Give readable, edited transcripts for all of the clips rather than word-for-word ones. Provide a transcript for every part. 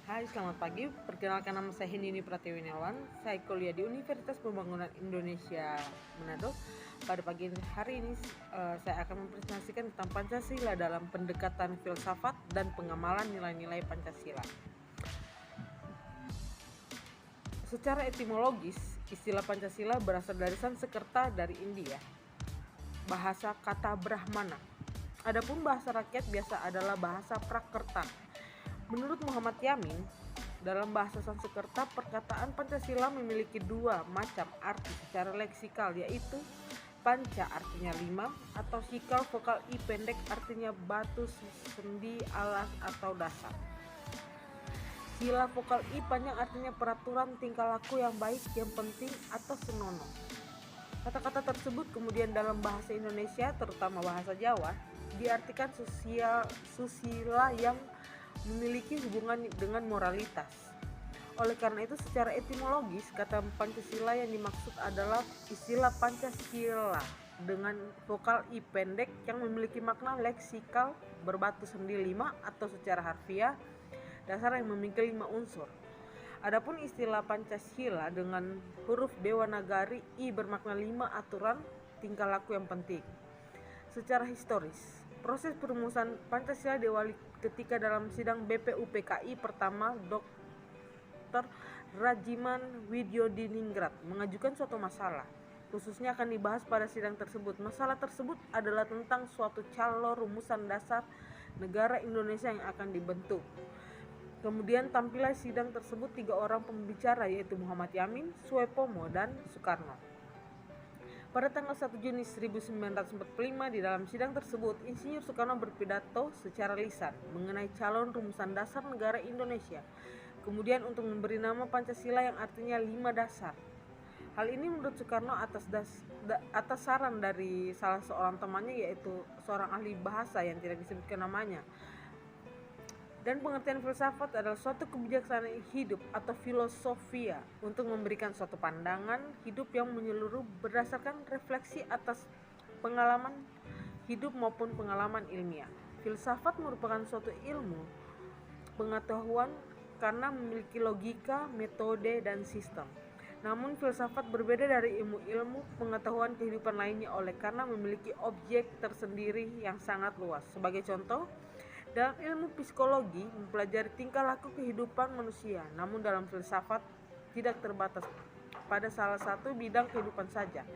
Hai, selamat pagi. Perkenalkan, nama saya Hendini Pratiwinyawan. Saya kuliah di Universitas Pembangunan Indonesia Manado. Pada pagi hari ini saya akan mempresentasikan tentang Pancasila dalam pendekatan filsafat dan pengamalan nilai-nilai Pancasila. Secara etimologis, istilah Pancasila berasal dari Sanskerta dari India, bahasa kata Brahmana. Adapun bahasa rakyat biasa adalah bahasa Prakerta. Menurut Muhammad Yamin, dalam bahasa Sanskerta perkataan Pancasila memiliki dua macam arti secara leksikal, yaitu panca artinya lima atau sikal vokal i pendek artinya batu, sendi, alas atau dasar. Sila vokal i panjang artinya peraturan tingkah laku yang baik, yang penting atau senonoh. Kata-kata tersebut kemudian dalam bahasa Indonesia, terutama bahasa Jawa, diartikan susila yang memiliki hubungan dengan moralitas. Oleh karena itu, secara etimologis, kata Pancasila yang dimaksud adalah istilah Pancasila dengan vokal i pendek yang memiliki makna leksikal berbatu sendi lima atau secara harfiah dasar yang memiliki 5 unsur. Adapun istilah Pancasila dengan huruf Dewanagari I bermakna 5 aturan tingkah laku yang penting. Secara historis, proses perumusan Pancasila diawali ketika dalam sidang BPUPKI pertama Dr. Rajiman Widyodiningrat mengajukan suatu masalah. Khususnya akan dibahas pada sidang tersebut. Masalah tersebut adalah tentang suatu calon rumusan dasar negara Indonesia yang akan dibentuk. Kemudian tampillah sidang tersebut 3 orang pembicara, yaitu Muhammad Yamin, Suepomo, dan Soekarno. Pada tanggal 1 Juni 1945 di dalam sidang tersebut, Insinyur Soekarno berpidato secara lisan mengenai calon rumusan dasar negara Indonesia. Kemudian untuk memberi nama Pancasila yang artinya 5 dasar. Hal ini menurut Soekarno atas saran dari salah seorang temannya, yaitu seorang ahli bahasa yang tidak disebutkan namanya. Dan pengertian filsafat adalah suatu kebijaksanaan hidup atau filosofia untuk memberikan suatu pandangan hidup yang menyeluruh berdasarkan refleksi atas pengalaman hidup maupun pengalaman ilmiah. Filsafat merupakan suatu ilmu pengetahuan karena memiliki logika, metode, dan sistem. Namun filsafat berbeda dari ilmu-ilmu pengetahuan kehidupan lainnya oleh karena memiliki objek tersendiri yang sangat luas. Sebagai contoh, dalam ilmu psikologi mempelajari tingkah laku kehidupan manusia, namun dalam filsafat tidak terbatas pada salah satu bidang kehidupan saja,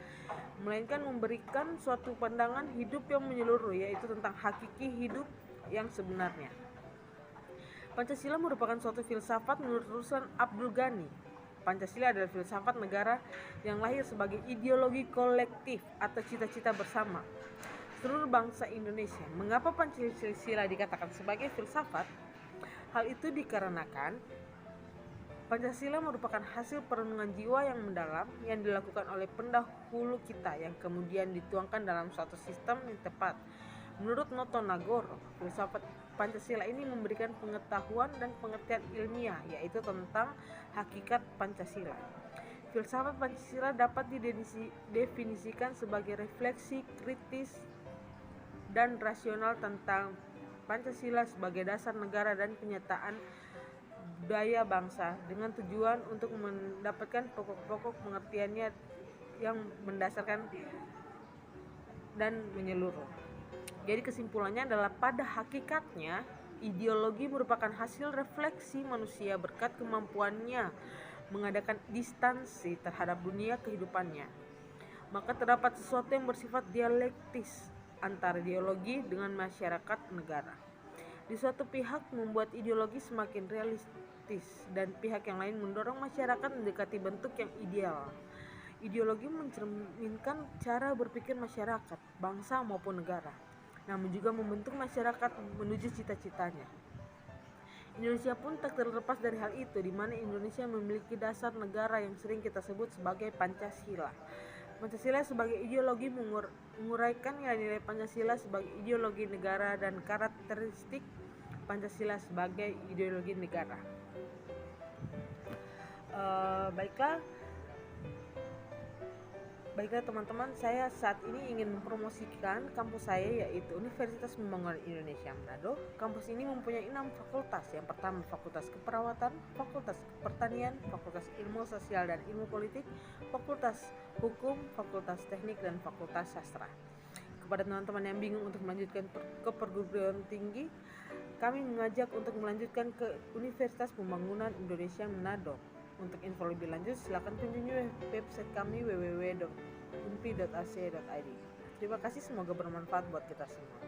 melainkan memberikan suatu pandangan hidup yang menyeluruh, yaitu tentang hakiki hidup yang sebenarnya. Pancasila merupakan suatu filsafat menurut Ruslan Abdul Ghani. Pancasila adalah filsafat negara yang lahir sebagai ideologi kolektif atau cita-cita bersama seluruh bangsa Indonesia. Mengapa Pancasila dikatakan sebagai filsafat? Hal itu dikarenakan Pancasila merupakan hasil perenungan jiwa yang mendalam yang dilakukan oleh pendahulu kita yang kemudian dituangkan dalam suatu sistem yang tepat. Menurut Noto Nagoro, filsafat Pancasila ini memberikan pengetahuan dan pengertian ilmiah, yaitu tentang hakikat Pancasila. Filsafat Pancasila dapat didefinisikan sebagai refleksi kritis dan rasional tentang Pancasila sebagai dasar negara dan kenyataan budaya bangsa, dengan tujuan untuk mendapatkan pokok-pokok pengertiannya yang mendasarkan dan menyeluruh. Jadi kesimpulannya adalah pada hakikatnya ideologi merupakan hasil refleksi manusia berkat kemampuannya mengadakan distansi terhadap dunia kehidupannya. Maka terdapat sesuatu yang bersifat dialektis antara ideologi dengan masyarakat negara. Di suatu pihak membuat ideologi semakin realistis dan pihak yang lain mendorong masyarakat mendekati bentuk yang ideal. Ideologi mencerminkan cara berpikir masyarakat, bangsa maupun negara, namun juga membentuk masyarakat menuju cita-citanya. Indonesia pun tak terlepas dari hal itu, di mana Indonesia memiliki dasar negara yang sering kita sebut sebagai Pancasila. Pancasila sebagai ideologi menguraikan nilai-nilai Pancasila sebagai ideologi negara dan karakteristik Pancasila sebagai ideologi negara. Baiklah, Baiklah teman-teman, saya saat ini ingin mempromosikan kampus saya, yaitu Universitas Pembangunan Indonesia Manado. Kampus ini mempunyai 6 fakultas. Yang pertama Fakultas Keperawatan, Fakultas Pertanian, Fakultas Ilmu Sosial dan Ilmu Politik, Fakultas Hukum, Fakultas Teknik, dan Fakultas Sastra. Kepada teman-teman yang bingung untuk melanjutkan ke perguruan tinggi, kami mengajak untuk melanjutkan ke Universitas Pembangunan Indonesia Manado. Untuk info lebih lanjut, silakan kunjungi website kami www.unpi.ac.id. Terima kasih, semoga bermanfaat buat kita semua.